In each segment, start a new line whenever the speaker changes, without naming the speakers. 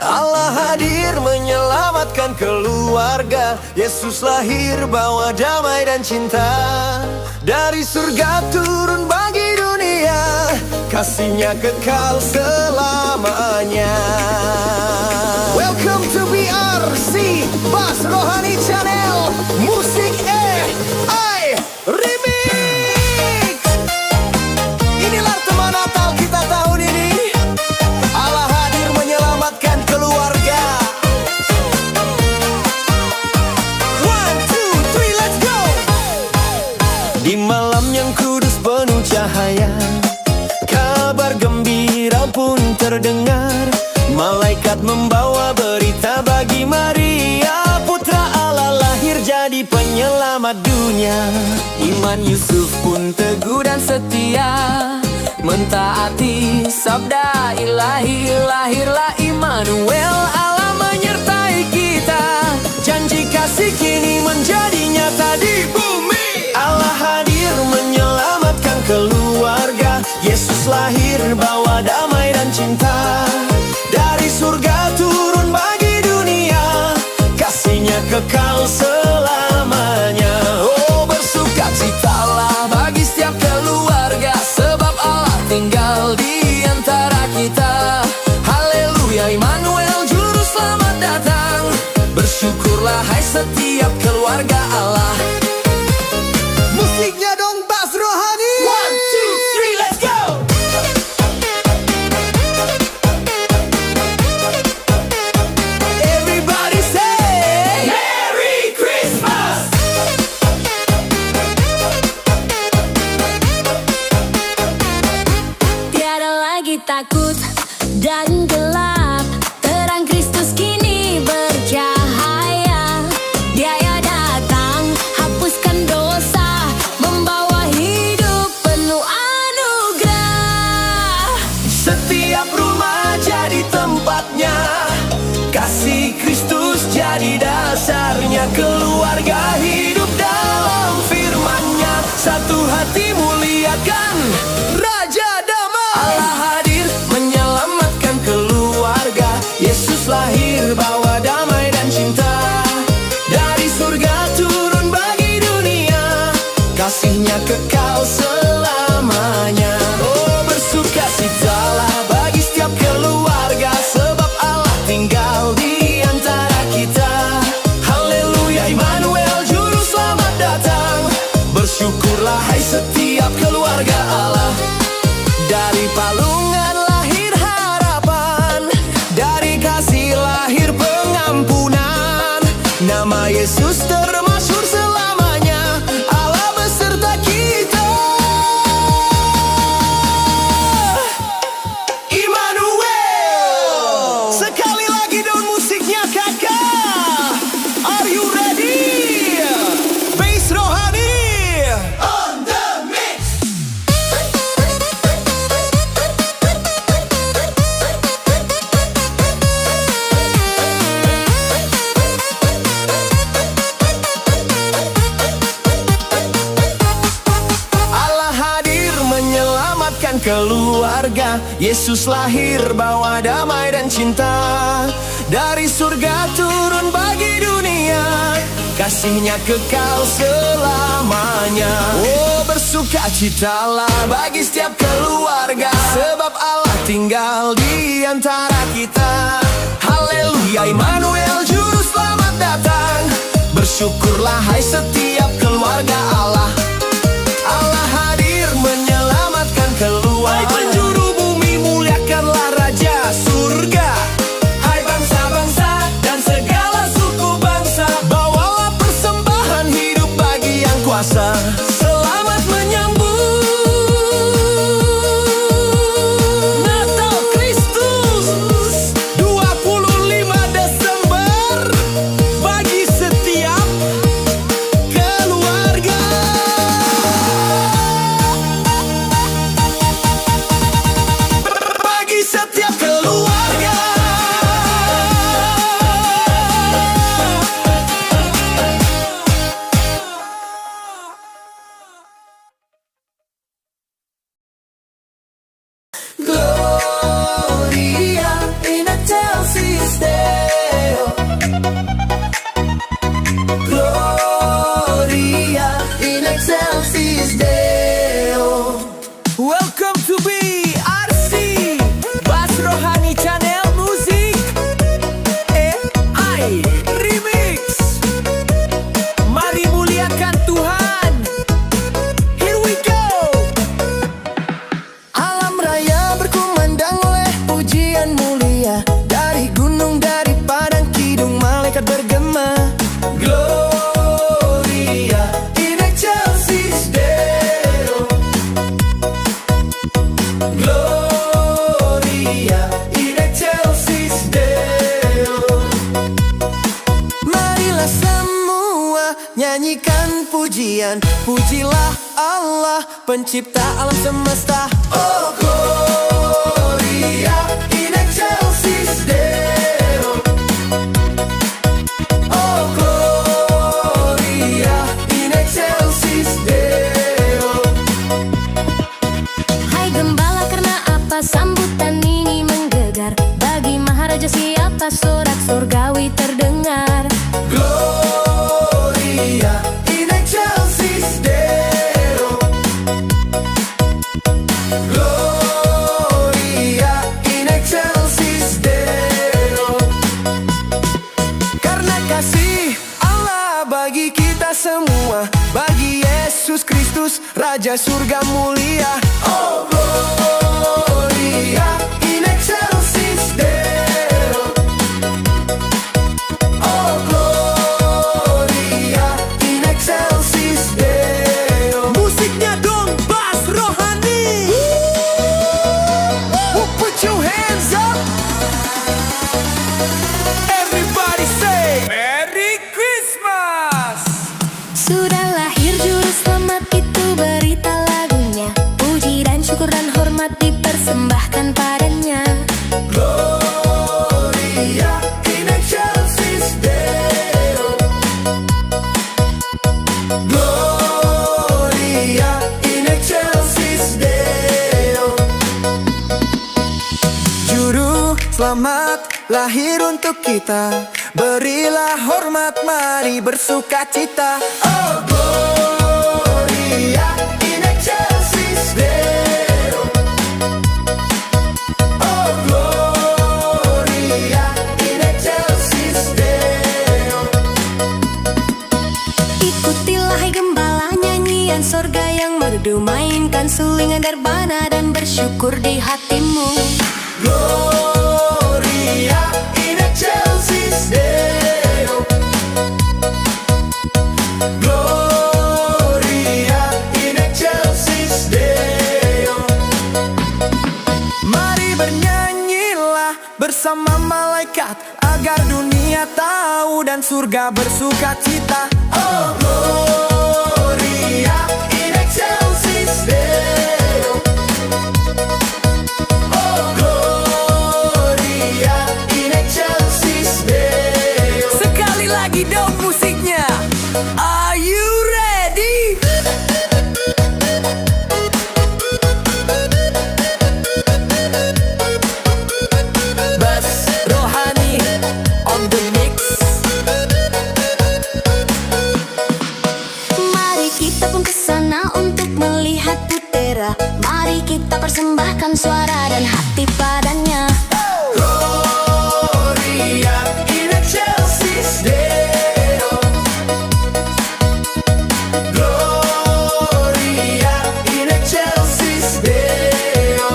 Allah hadir menyelamatkan keluarga. Yesus lahir bawa damai dan cinta. Dari surga turun bagi dunia, kasihnya kekal selamanya. Welcome to BRC Bas Rohani Channel Musik AI Remix. Inilah teman Natal kita tahun ini. Allah hadir menyelamatkan keluarga. 1, 2, 3, let's go. Di malam yang kudus penuh cahaya, kabar gembira pun terdengar. Malaikat membawa berita bagi Maria, putra Allah lahir jadi penyelamat dunia. Iman Yusuf pun teguh dan setia, mentaati sabda ilahi. Lahirlah Immanuel, Allah menyertai kita. Janji kasih kini menjadi nyata di bumi. Allah hadir menyelamatkan keluarga. Yesus lahir bawa damai dan cinta. Dari surga turun bagi dunia, kasihnya kekal selamanya. Oh, bersukacitalah bagi setiap keluarga, sebab Allah tinggal di antara kita. Haleluya, Immanuel juru selamat datang. Bersyukurlah hai setiap keluarga Allah. Musiknya dong Bas Rohani. 1, 2, 3, let's go. Everybody say Merry Christmas.
Tiada lagi takut dan gelap, terang Kristus kini bercahaya. Dia datang, hapuskan dosa, membawa hidup penuh anugerah.
Setiap rumah jadi tempatnya, kasih Kristus jadi dasarnya. Keluarga hidup dalam firman-Nya, satu hati muliakan Raja Damai. Allah hadir menyelamatkan keluarga. Yesus lahir bawa damai dan cinta. Dari surga turun bagi dunia, kasihnya kekal selamanya. Oh, bersukacitalah bagi setiap keluarga, sebab Allah tinggal di antara kita. Haleluya, Immanuel juru selamat datang. Bersyukurlah hai setiap keluarga Allah. Dari palungan lahir harapan, dari kasih lahir pengampunan. Nama Yesus termasyhur selamanya. Allah beserta kita. Immanuel. Sekali lagi daun musiknya kakak. Are you ready? Bass Rohani on the mix. Allah hadir menyelamatkan keluarga. Yesus lahir bawa damai dan cinta. Dari surga turun bagi dunia, kasihnya kekal selamanya. Oh, bersukacitalah bagi setiap keluarga, sebab Allah tinggal di antara kita. Haleluya, Immanuel juru selamat datang. Bersyukurlah hai setiap keluarga Allah. Allah hadir menyelamatkan keluarga. Hai penjuru bumi, muliakanlah Raja surga. Hai bangsa-bangsa dan segala suku bangsa, bawalah persembahan hidup bagi yang kuasa. Selamat menyambut Natal Kristus 2024. nyanyikan pujian, pujilah Allah pencipta alam semesta. Oh Gloria in excelsis Deo. Oh Gloria in excelsis Deo.
Hai gembala, karena apa sambutan ini menggelegar? Bagi Maharaja siapa sorak surgawi terdengar?
Gloria in excelsis Deo. Gloria in excelsis Deo. Karena kasih Allah bagi kita semua, bagi Yesus Kristus Raja surga mulia. Oh Gloria in excelsis Deo. Oh Gloria in excelsis Deo. Musiknya dong, bass rohani. Put your hands up. Everybody say Merry Christmas.
Sudah lahir juru selamat, itu berita lagunya. Puji dan syukur dan hormat dipersembahkan padanya.
Gloria in excelsis Deo. Gloria in excelsis Deo. Juru selamat lahir untuk kita, berilah hormat, mari bersukacita. Oh Gloria in excelsis Deo. Oh Gloria in excelsis Deo.
Ikutilah hai gembala nyanyian sorga yang merdu, mainkan sulingan darbana dan bersyukur di hatimu.
Gloria in excelsis Deo. Gloria in excelsis Deo. Mari bernyanyilah bersama malaikat, agar dunia tahu dan surga bersukacita. Oh Gloria in excelsis Deo. Oh Gloria in excelsis Deo. Sekali lagi dong musiknya. Are you ready? Bass rohani on the mix.
Mari kita pun kesana untuk melihat Putera. Mari kita persembahkan suara dan hati padanya.
Gloria in excelsis Deo. Gloria in excelsis Deo.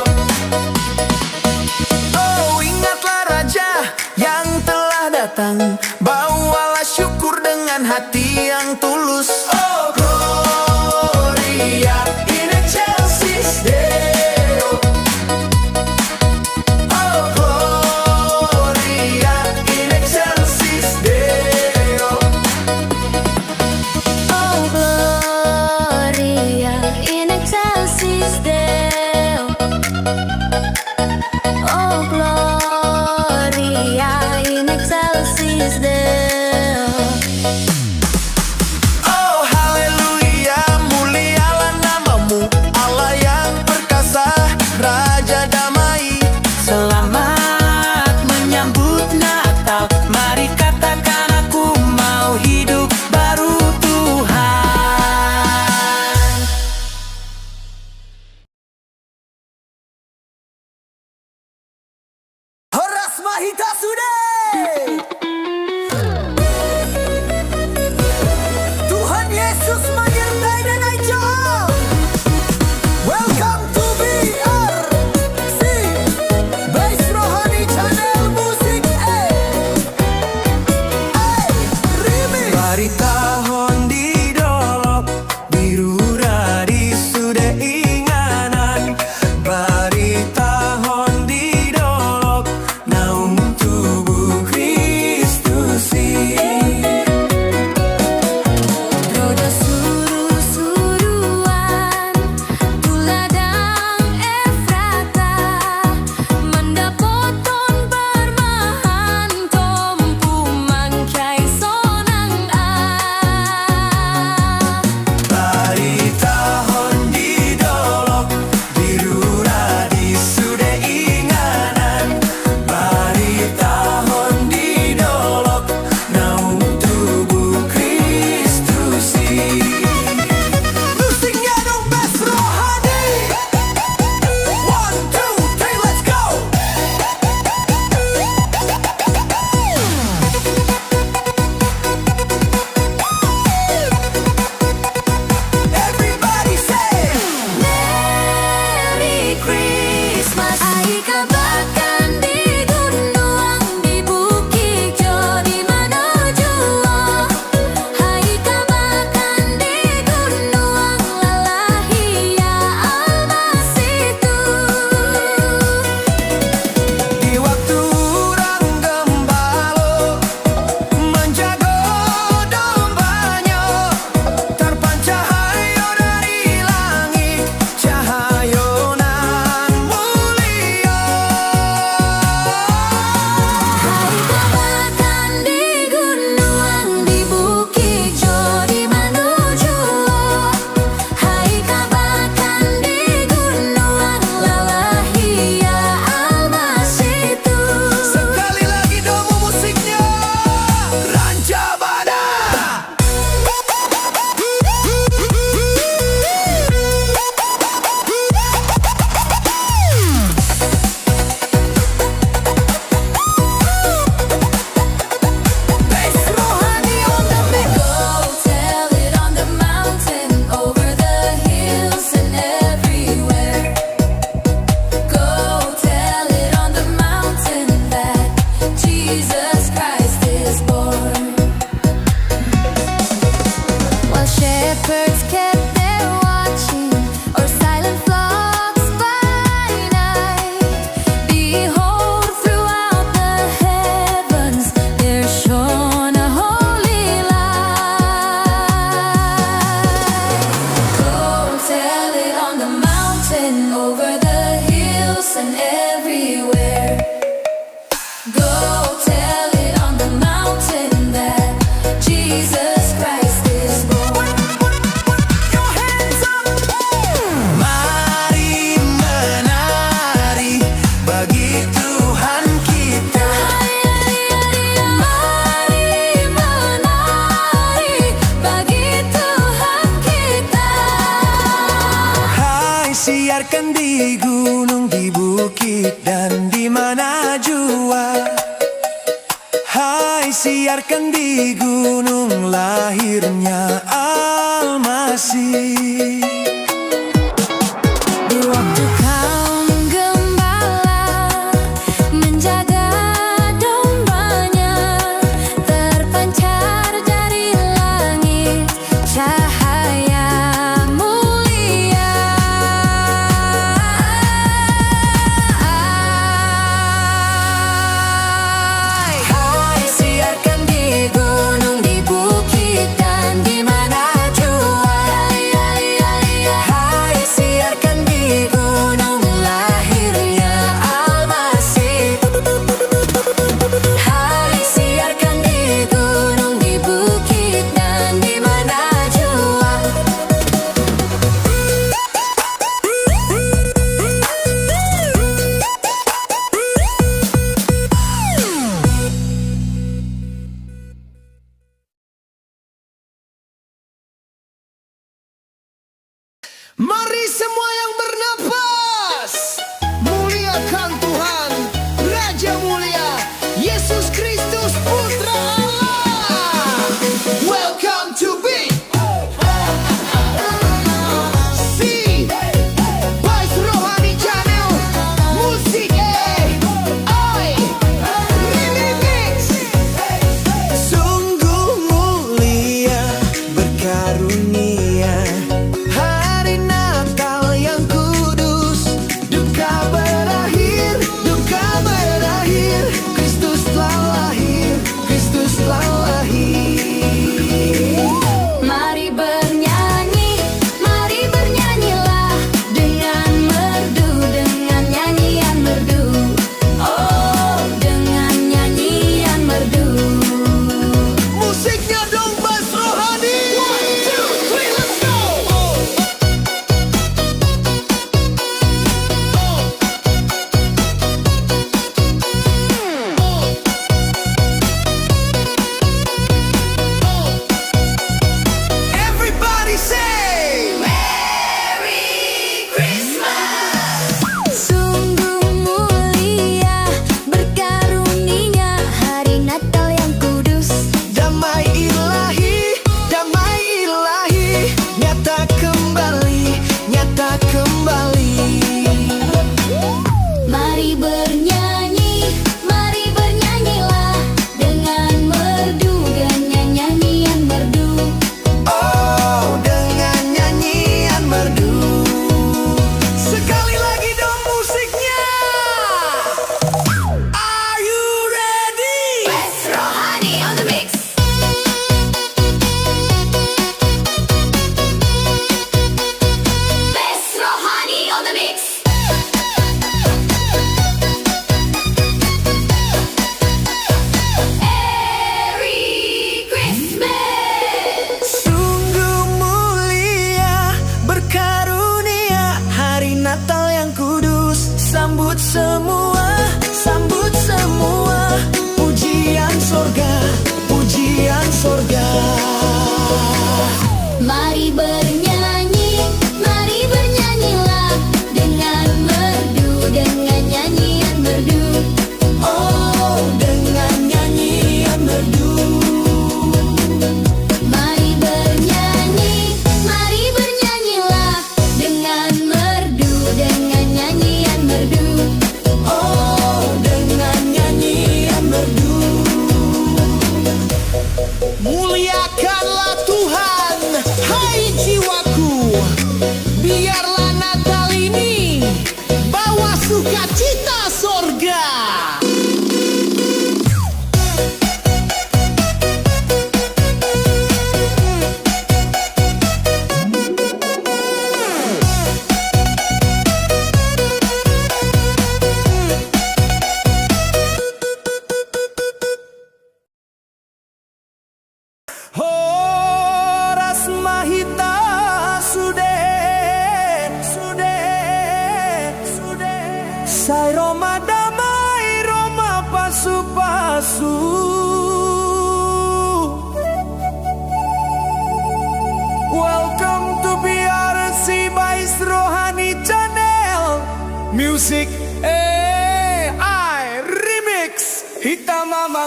Oh, ingatlah Raja yang telah datang, bawalah syukur dengan hati yang tulus. Oh Gloria in excelsis Deo. Oh Gloria in excelsis Deo.
Oh Gloria in excelsis Deo. Oh Gloria in excelsis Deo.
Oh haleluya, mulialah namamu, Allah yang perkasa, Raja damai. Selamat menyambut Natal, mari katakan aku mau hidup baru Tuhan. Horas Mahita Sude. di gunung, di bukit, dan di mana jua. Hai, siarkan di gunung lahirnya Al-Masih.
Di waktu kaum gembala menjaga dombanya, terpancar dari langit cahaya mulia. Hai, siarkan di gunung, di bukit, dan di mana jua.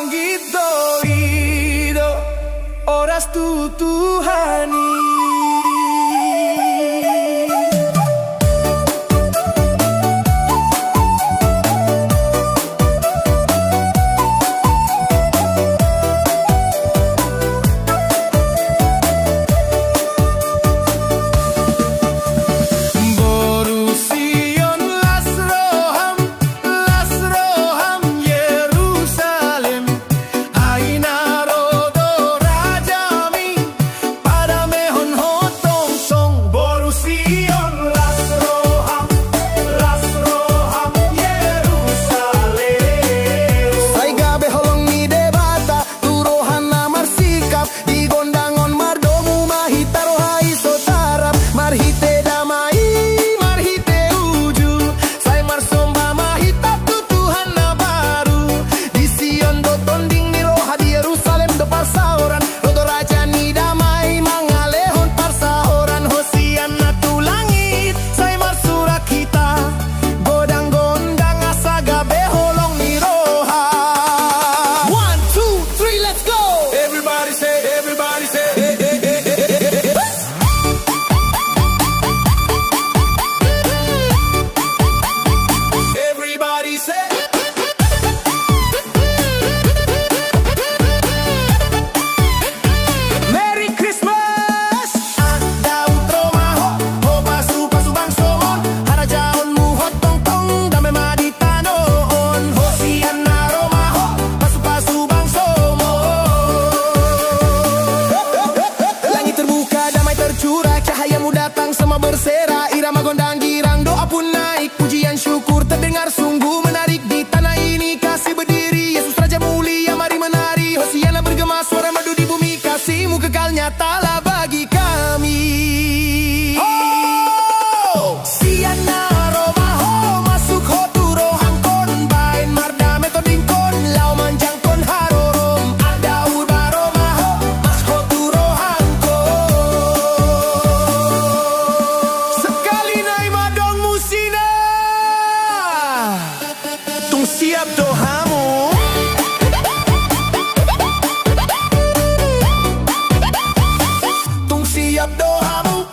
langit dolido, oras tu Tuhani. Bersera, irama gondang girang, doa pun naik, pujian syukur terdengar sungguh menarik di tanah ini. Kasih berdiri, Yesus Raja mulia, mari menari. Hosiana bergema, suara merdu di bumi, kasih-Mu kekal nyatalah bagi kami. Oh, Siana romaho, masuk ho turo hangkon, bain marda metoding kon, lau manjang kon harorom, ada urba romaho, mas ho turo hangkon. Tung siap doamu, tung siap doamu.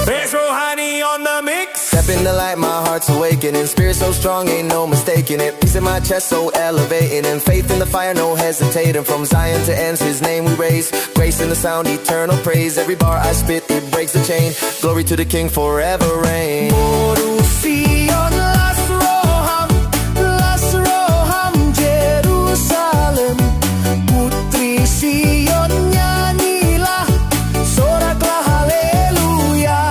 Base Rohani on the mix.
Step in the light, my heart's awakening. Spirit so strong, ain't no mistaking it. Peace in my chest, so elevating. And faith in the fire, no hesitating. From Zion to ends, His name we raise. Grace in the sound, eternal praise. Every bar I spit, it breaks the chain. Glory to the King, forever reign.
Sion Las Roham, Jerusalem. Putri Sion nyanyilah, soraklah haleluya.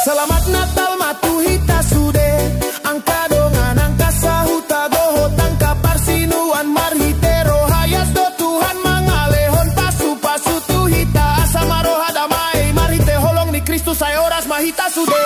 Selamat Natal matuhita sude, angka dongan angka sahuta goho tangka parsinuan marhite rohayas do Tuhan mangalehon pasu tuhita asama roha damai marhite holong ni Kristus ay oras mahita sude.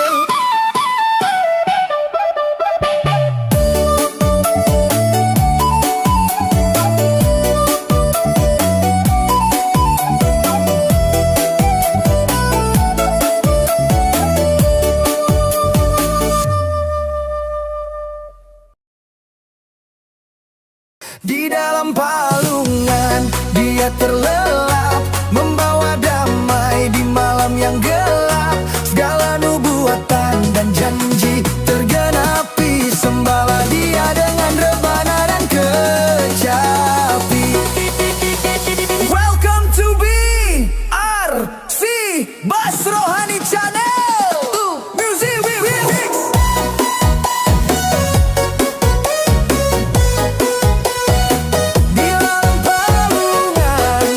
Di dalam palungan Dia terlelap, membawa damai di malam yang gelap. Segala nubuatan dan janji tergenapi. Sembala Dia dengan rebana dan kecapi. Welcome to BRC Bas Rohani Channel. Music Remix. Di dalam palungan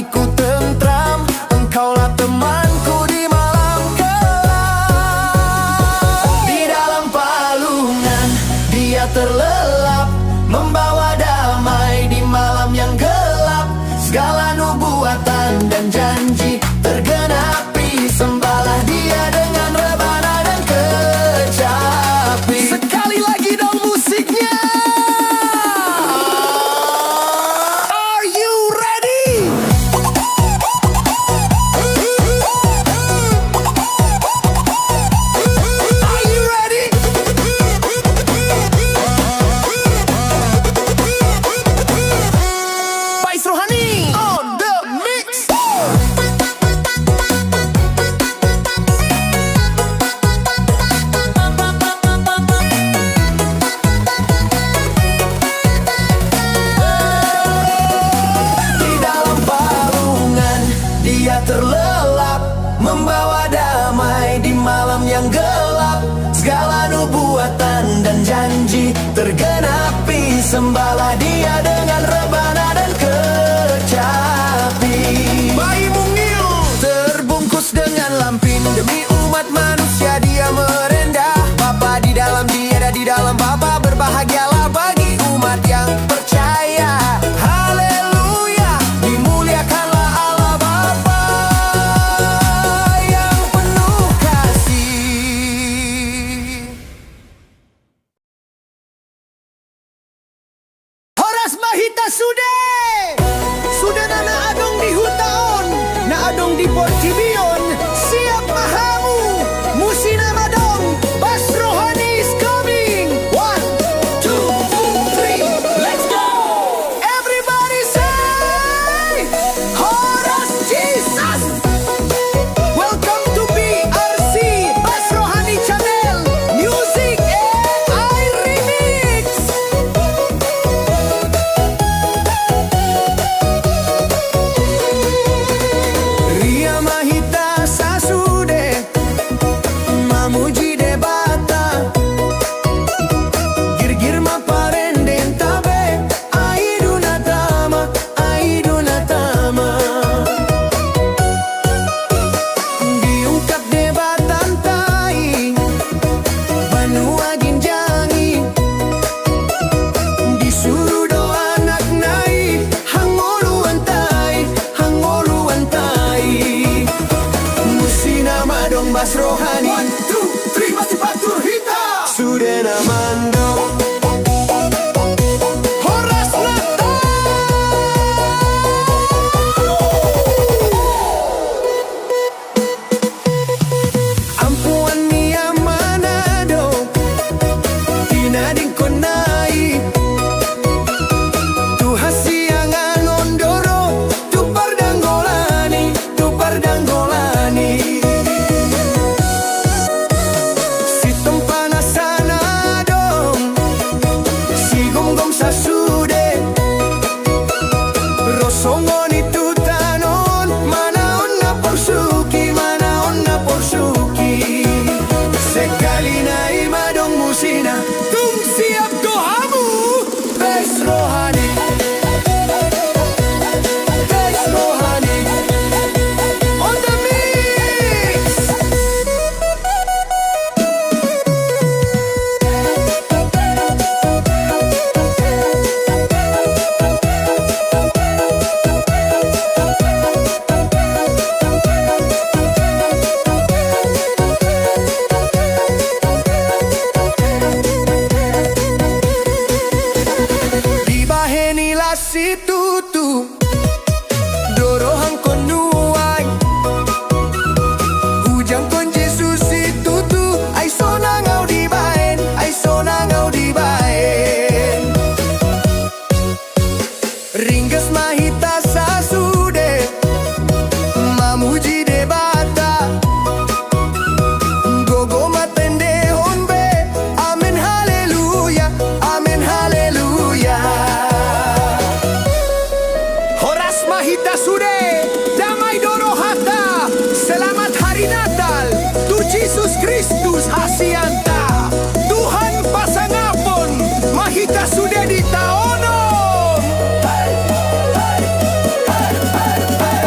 hatiku tentram, engkaulah temanku di malam gelap. Di dalam palungan dia terlelap, membawa damai di malam yang gelap. Segala nubuatan dan janji tergenapi, sembahlah dia dengan rebana dan kecapi. Sekali lagi dong musiknya. Are you ready? Are you ready? Bais Rohani on the mix. Di dalam palungan dia terlelap, membawa damai di malam yang gelap. Segala nubuatan dan janji tergenapi, sembahlah dia dengan rebana dan kecapi. Bayi mungil terbungkus dengan lampin, demi umat manusia dia merendah. Bapa di dalam dia, ada di dalam Bapa, berbahagialah bagi umat yang percaya. Haleluya, dimuliakanlah Allah Bapa yang penuh kasih. Horas Mahita Sude, sudah na adong di hutaon, na adong di Porcibion, siap mahamu, musina madong, Bas Rohani is coming. 1, 2, 3, let's go! Everybody say, Horas Jesus! Welcome to BRC, Bas Rohani Channel, Music and I Remix. Ria Mahita Sasude, mamuji debata, girgir maparenden tabe, aidunatama, aidunatama. Diungkap debatan tai, banua ginjangi, disuruh doa anak nai, hangoluan tai, hangoluan tai. Musina madong Bas Rohani. 1, 2, 3, masih patur hita. Sudena mando. Horas Natal. Ampuan Mia Manado, tinading konai, tu hasiangan ondoro, tu pardanggolani, tu pardanggolani. Si tempana sana dong, si gonggong sasude, rosongon itu tanon, manaon na porsuki, manaon na porsuki. Sekali na imadong musina, tung siap dohamu, Bas Rohani, Bas Rohani, on the mix. Di bahenilah si tutu, dorohang konuai, hujang kon Jesus si tutu, ay sonangau di baen, ay sonangau di baen. Ringgas Mahita Sasude, mamuji debata, gogo matende honbe, amen haleluya, amen haleluya. Horas Mahita Sude, damai dorohata, selamat hari Natal, tu Jesus Kristus hasianta, Tuhan pasangapon, Mahita Sude di taonom. Hey, hey, hey, hey, hey.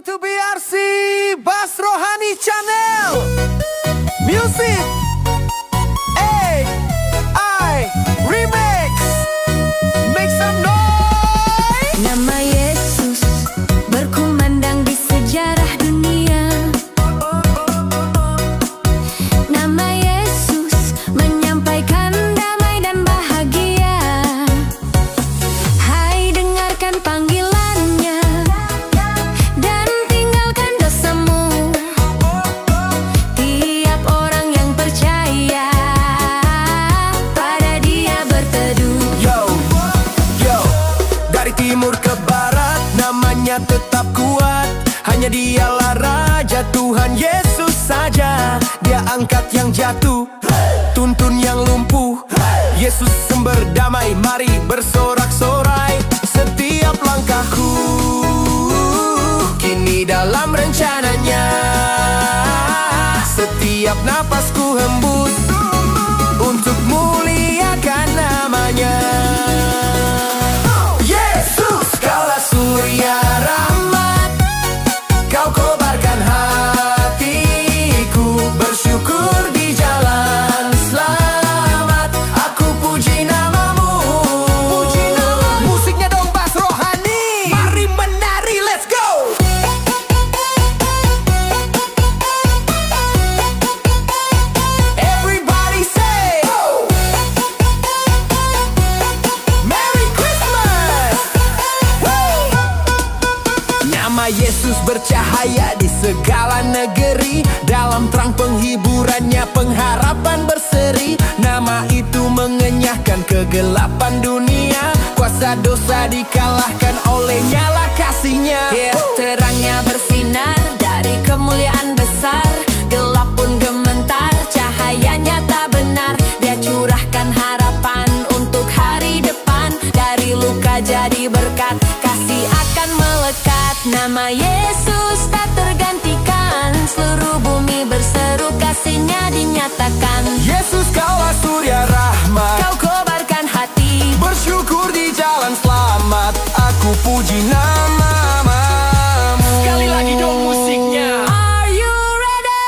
Welcome to BRC Bas Rohani Channel. Music AI Remix. Make some noise.
Nama Yesus berkumandang di sejarah dunia. Nama Yesus menyampaikan damai dan bahagia. Hai, dengarkan panggilannya dan tinggalkan dosamu. Tiap orang yang percaya pada Dia berteduh.
Yo, dari timur ke barat namanya tetap kuat. Hanya Dialah Raja, Tuhan Yesus saja. Dia angkat yang jatuh, tuntun yang lumpuh. Yesus sumber damai, mari bersorak-sorai. Setiap langkahku kini dalam rencananya. Setiap napasku hembus untuk muliakan namanya. Yesus, Kaulah surya rahmat, Kau kobarkan hatiku. Bersyukur di jalan selamat, aku puji namamu. Musiknya dong Bas Rohani. Mari menari, let's go. Everybody say Merry Christmas. Nama Yesus bercahaya di segala negeri. Dalam terang penghiburannya pengharapan berseri. Nama itu mengenyahkan kegelapan dunia. Kuasa dosa dikalahkan oleh nyala kasih-Nya.
Terangnya bersinar dari kemuliaan besar. Gelap pun gementar, cahayanya tak benar. Dia curahkan harapan untuk hari depan. Dari luka jadi berkat, kasih akan melekat. Nama Yesus tak tergantikan. Seluruh bumi berseru, kasih-Nya dinyatakan.
Yesus, Kaulah surya rahmat,
Kau kobarkan hati.
bersyukur di jalan selamat, aku puji namamu. Sekali lagi dong musiknya.
Are you ready?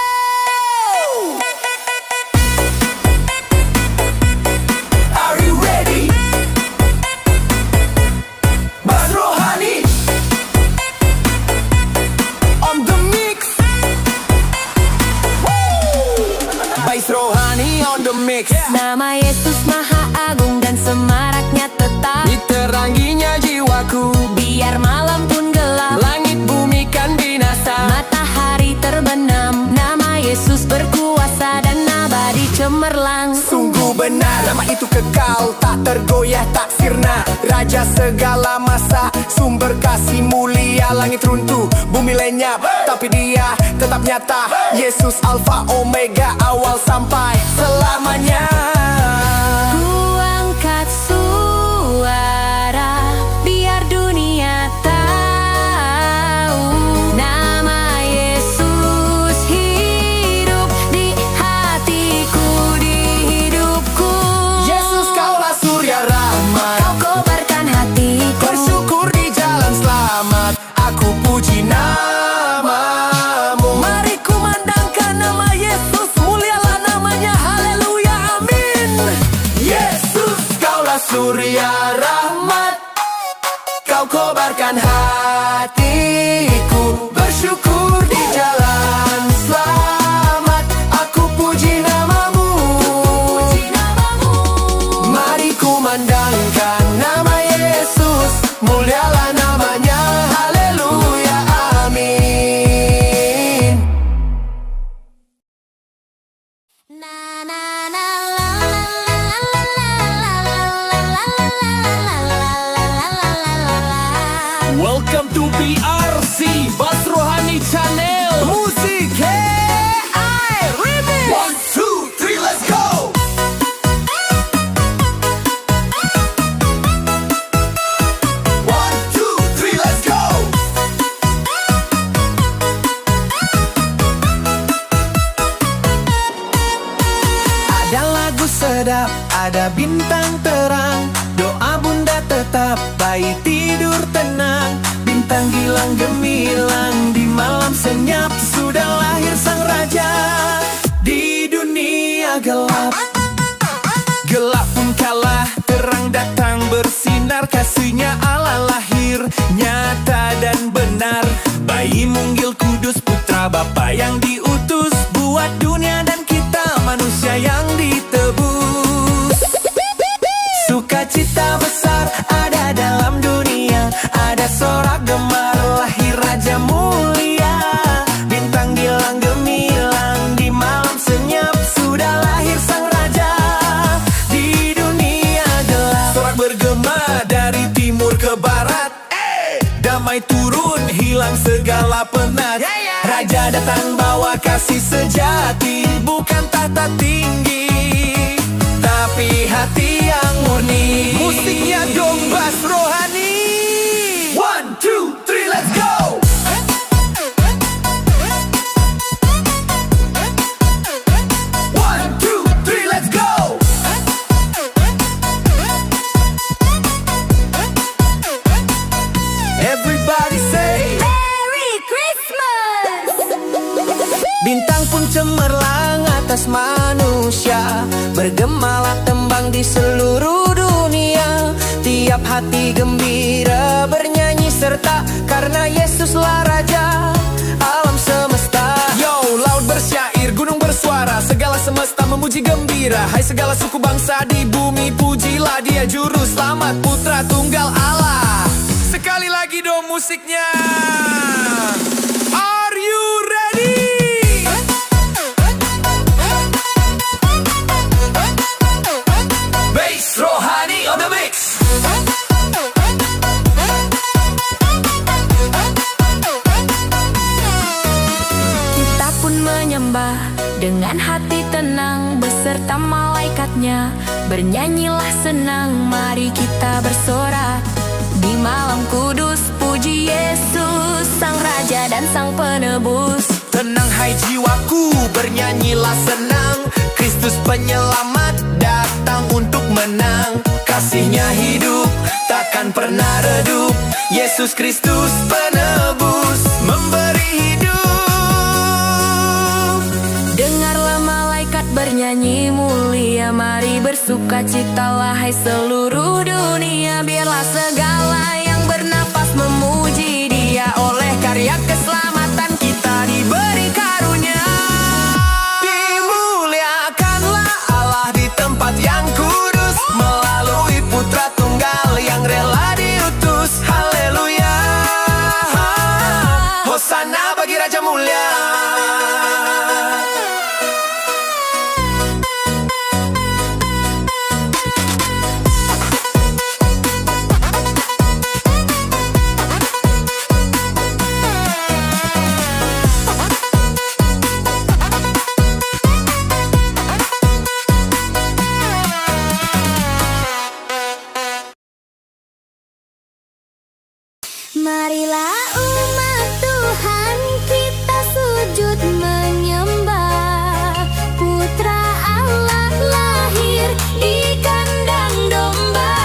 Are you ready? Bas Rohani on the mix. Bas Rohani on the mix.
Nama Yesus Maha Agung dan semaraknya tetap.
Diteranginya jiwaku,
Biar malam pun gelap,
langit bumi kan binasa.
matahari terbenam. Nama Yesus berkuasa dan abadi cemerlang.
Sungguh benar, nama itu kekal, tak tergoyah, tak sirna. Raja segala masa, sumber kasih mulia. Langit runtuh, bumi lenyap, tapi Dia tetap nyata. Yesus Alfa Omega, awal sampai selamanya.
Ku angkat suara biar dunia tahu. Nama Yesus hidup di hatiku, di hidupku.
Yesus, Kaulah surya rahmat,
Kau kobarkan hatiku.
bersyukur di jalan selamat, aku puji namamu. Mari kumandangkan nama Yesus, mulialah namanya, haleluya, amin. Yesus, Kaulah surya rahmat, Kau kobarkan hatiku. Bersyukur di jalan selamat, aku puji namamu. Mari kumandangkan nama Yesus, mulialah namanya, haleluya, amin.
Na na na la la la la la la la la la la.
lagu sedap, ada bintang terang. Doa bunda tetap, bayi tidur tenang. Bintang gilang gemilang, di malam senyap sudah lahir sang raja. Di dunia gelap, gelap pun kalah, terang datang bersinar. Kasihnya Allah lahir, nyata dan benar. Bayi mungil kudus, putra Bapa yang diutus, buat dunia dan kita manusia yang ditebus. Sukacita besar ada dalam dunia, ada sorak gemar lahir raja mulia. Bintang gilang gemilang, di malam senyap sudah lahir sang raja. Di dunia gelap, sorak bergema dari timur ke barat. Damai turun, hilang segala penat. Raja datang bawa kasih sejati, bukan tahta tinggi, tapi hati yang murni. Musiknya dong bass rohani. 1, 2, 3, let's go. Everybody say
Merry Christmas.
bintang pun cemerlang atas manusia, bergemalah tembang di seluruh dunia. Tiap hati gembira bernyanyi serta, karena Yesuslah Raja alam semesta. Yo, laut bersyair, gunung bersuara, segala semesta memuji gembira. Hai segala suku bangsa di bumi, pujilah Dia juru selamat, putra tunggal Allah. Sekali lagi dong musiknya. Are you ready? Bass rohani on the mix.
Kita pun menyembah dengan hati tenang, beserta malaikatnya bernyanyilah senang. Mari kita bersorak di malam kudus, puji Yesus sang Raja dan sang Penebus.
Tenang hai jiwaku, bernyanyilah senang. Kristus penyelamat datang untuk menang. Kasihnya hidup, takkan pernah redup. Yesus Kristus penebus, memberi hidup.
Dengarlah malaikat bernyanyi mulia, mari bersukacitalah hai seluruh dunia. Biarlah segala yang bernapas memuji Dia, oleh karya keselamatan kita diberi karunia.
Dimuliakanlah Allah di tempat yang kudus, melalui putra tunggal yang rela diutus. Haleluya, Hosana bagi Raja mulia.
Marilah umat Tuhan, kita sujud menyembah. Putra Allah lahir di kandang domba.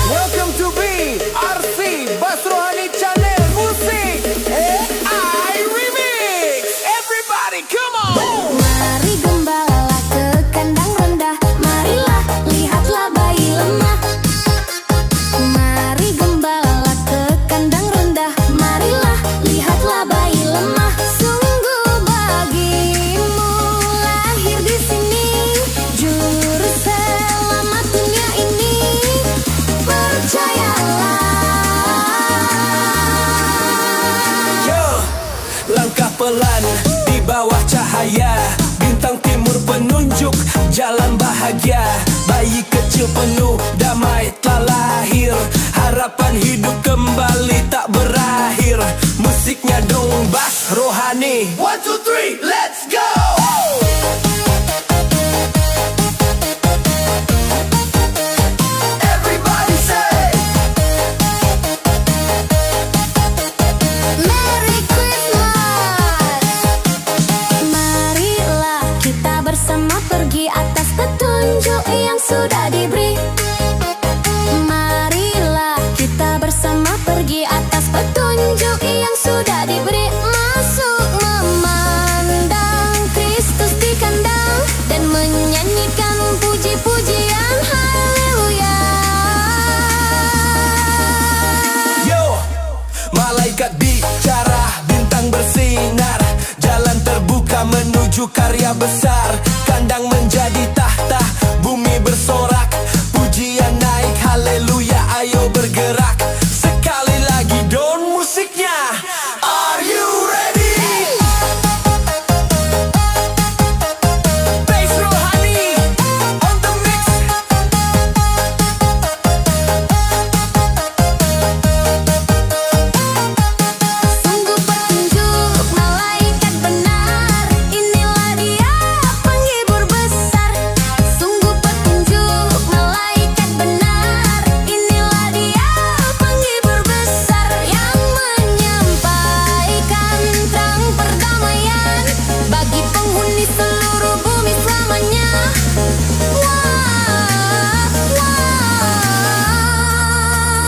Welcome to BRC Bass Rohani Channel Musik AI Remix. Everybody come on.
Mari gembala ke kandang rendah, marilah lihatlah bayi lemah. Mari gembala ke kandang rendah, marilah lihatlah bayi lemah. Sungguh bagimu lahir di sini, juru selamat dunia ini. Percayalah.
Yo, langkah pelan di bawah cahaya, bintang timur penunjuk jalan bahagia. Bayi kecil penuh damai telah lahir, harapan hidup kembali tak berakhir. Musiknya dong bass rohani. 1, 2, 3, let's go. Everybody say
Merry Christmas. Marilah kita bersama pergi sudah diberi. Marilah kita bersama pergi atas petunjuk yang sudah diberi. Masuk memandang Kristus di kandang dan menyanyikan puji-pujian haleluya.
Yo, malaikat bicara, bintang bersinar, jalan terbuka menuju karya besar. Kandang menjadi tahta, bumi bersorak, pujian naik haleluya, ayo bergerak. Sekali lagi don musiknya. Are you ready? Bass Rohani on the mix.
Sungguh petunjuk malaikat benar, inilah dia penghibur besar. Sungguh petunjuk malaikat benar, inilah dia penghibur besar yang menyampaikan terang perdamaian bagi penghuni seluruh bumi selamanya.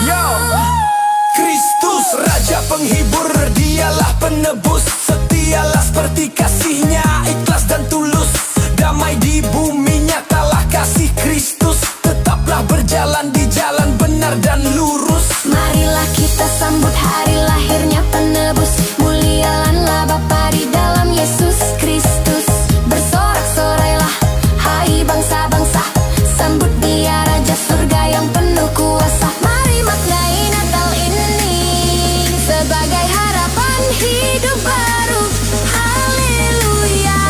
Yo, Kristus Raja Penghibur, dialah penebus. Setialah seperti kasihnya, ikhlas dan tulus. Damai di bumi, nyatalah kasih Kristus. Tetaplah berjalan di jalan benar dan lurus.
Marilah kita sambut hari lahirnya penebus. Muliakanlah Bapa di dalam Yesus Kristus. Bersorak-sorailah, hai bangsa-bangsa, sambut dia Raja surga yang penuh kuasa. Mari maknai Natal ini sebagai harapan hidup baru. Haleluya.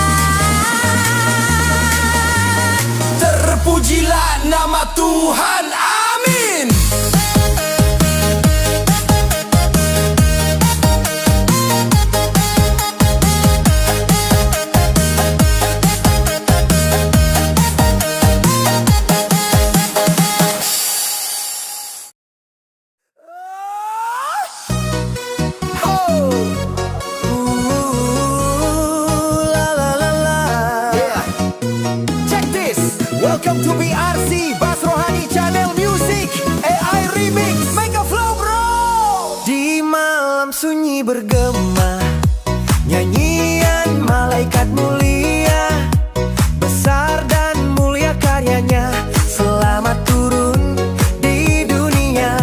Terpujilah nama Tuhan, amin. Check this. Welcome to BRC Bass Rohani Channel Music AI Remix. Make a flow bro. Di malam sunyi bergema, nyanyian malaikat mulia, besar dan mulia karyanya. Selamat turun di dunia,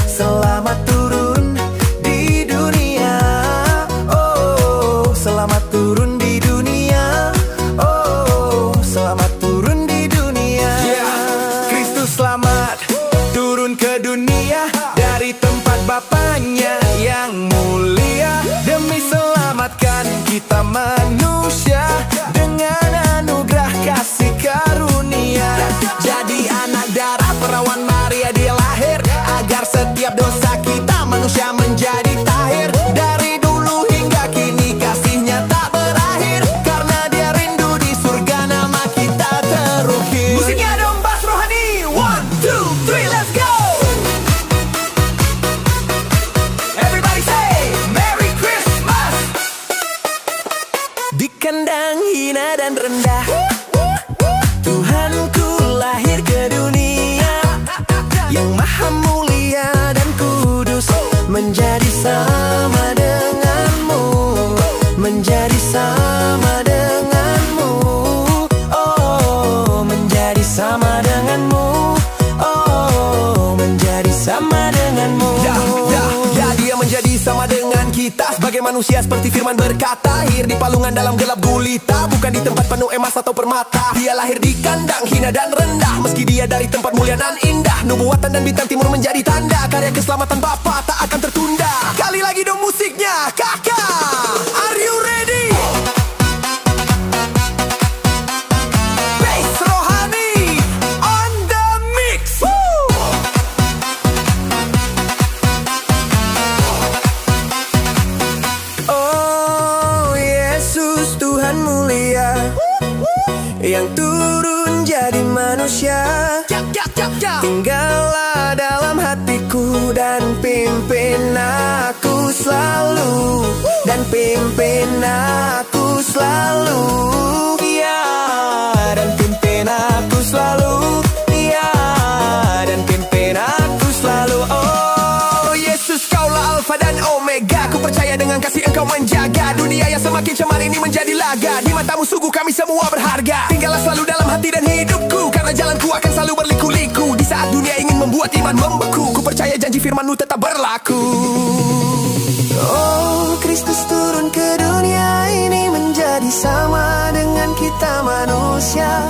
selamat turun di dunia. Oh, selamat turun di dunia. Oh, selamat turun di dunia. Kristus selamat turun ke dunia dari tempat Bapaknya yang mulia, demi selamatkan kita manusia dengan anugerah kasih karunia. Jadi anak darah perawan Maria dia lahir, agar setiap dosa kita manusia menjadi tahir. Dari dulu hingga kini kasihnya tak berakhir, karena dia rindu di surga nama kita terukir. Musiknya dong Bass Rohani, 1, 2, 3, let's go. Everybody say Merry Christmas. Di kandang hina dan rendah, Tuhanku lahir ke dunia, yang maha mulia dan kudus, menjadi sama denganmu, menjadi sama denganmu. Oh, menjadi sama denganmu. Oh, menjadi sama denganmu. Ya, dia menjadi sama dengan kita sebagai manusia, seperti firman berkata, lahir di palungan dalam gelap gulita, bukan di tempat penuh emas atau permata. Dia lahir di kandang hina dan rendah, meski dia dari tempat mulia dan indah. Nubuatan dan bintang timur menjadi tanda, karya keselamatan Bapa tak akan tertunda. Kali lagi dong musiknya, kakak. Are you ready? Bass Rohani on the mix. Oh, Yesus Tuhan mulia, yang turun jadi manusia. Tinggallah dalam hatiku dan pimpin aku selalu, dan pimpin aku selalu, ya, dan pimpin aku selalu,
menjadi laga. Di matamu sungguh kami semua berharga. Tinggallah selalu dalam hati dan hidupku, karena jalanku akan selalu berliku-liku. Di saat dunia ingin membuat iman membeku, ku percaya janji firman-Mu tetap berlaku.
Oh, Kristus turun ke dunia ini menjadi sama dengan kita manusia.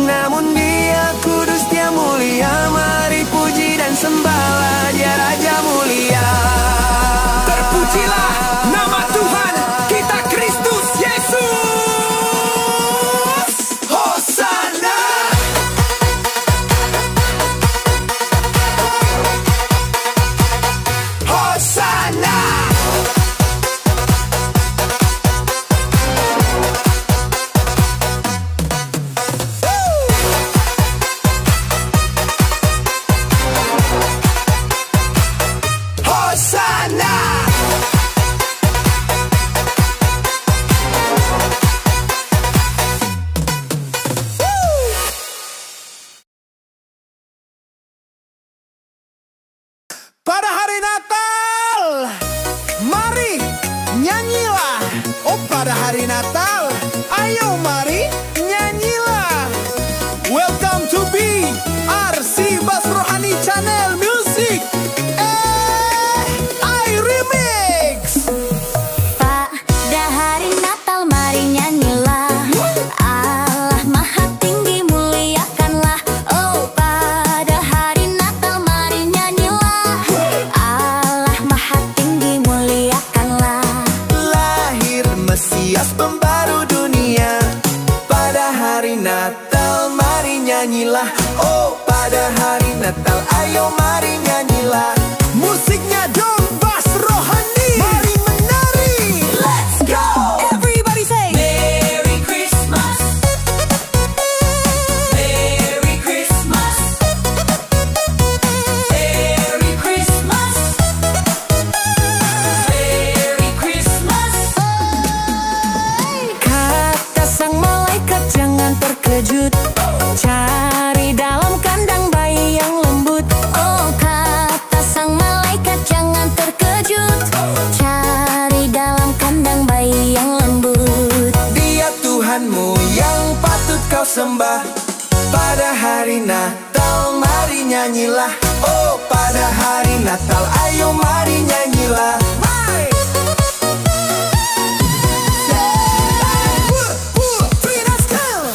Namun Dia kudus, Dia mulia. Mari puji dan sembahlah Dia Raja mulia.
Terpujilah nama Tuhan kita Kristus Yesus. Hosana. Hosana. Hosana. Pada hari Natal, mari nyanyilah. Oh, pada hari Natal, ayo mari nyanyilah. Welcome to BRC Bas Rohani Channel Music. I remix.
Pada hari Natal mari nyanyilah, Allah Maha Tinggi muliakanlah. Oh, pada hari Natal mari nyanyilah, Allah Maha Tinggi muliakanlah.
Lahir Mesias pembaru dunia. Pada hari Natal mari nyanyilah. Oh, pada hari Natal ayo mari nyanyilah.
Musiknya dong Bas Rohani. Mari menari.
Let's go! Everybody say Merry Christmas. Merry Christmas. Merry Christmas. Merry Christmas. Kata sang malaikat jangan terkejut, cari dalam kandang bayi yang lembut. Oh, kata sang malaikat jangan terkejut, cari dalam kandang bayi yang lembut.
Dia Tuhanmu yang patut kau sembah. Pada hari Natal mari nyanyilah. Oh, pada hari Natal ayo mari nyanyilah.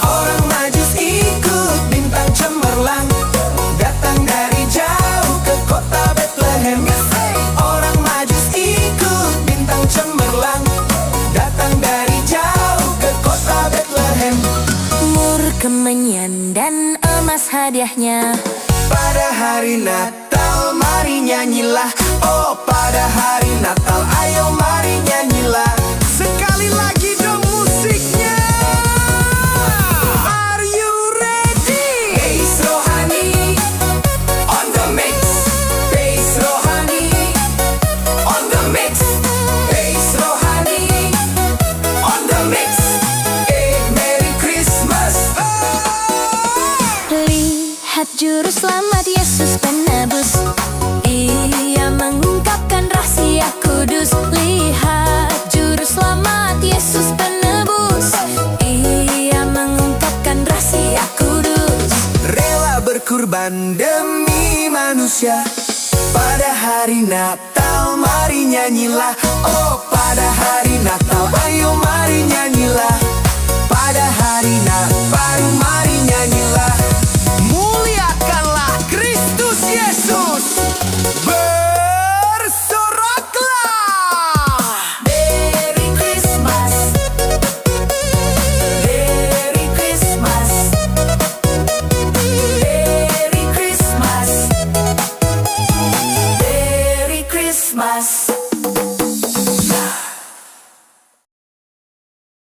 Orang Majus ikut bintang cemerlang, datang dari jauh ke kota Bethlehem. Orang Majus ikut bintang cemerlang, datang dari jauh ke kota Bethlehem.
Mur kemenyan dan emas hadiahnya.
Pada hari Natal mari nyanyilah. Oh, pada hari Natal ayo mari nyanyilah.
Sekali lagi dong musiknya. Are you ready?
Bass Rohani on the mix. Bass Rohani on the mix. Bass Rohani on the mix. Merry Christmas.
Lihat juru selamat Yesus penebus, Ia mengungkapkan rahasia kudus. Lihat juru selamat Yesus penebus, Ia mengungkapkan rahasia kudus.
Rela berkorban demi manusia. Pada hari Natal mari nyanyilah. Oh, pada hari Natal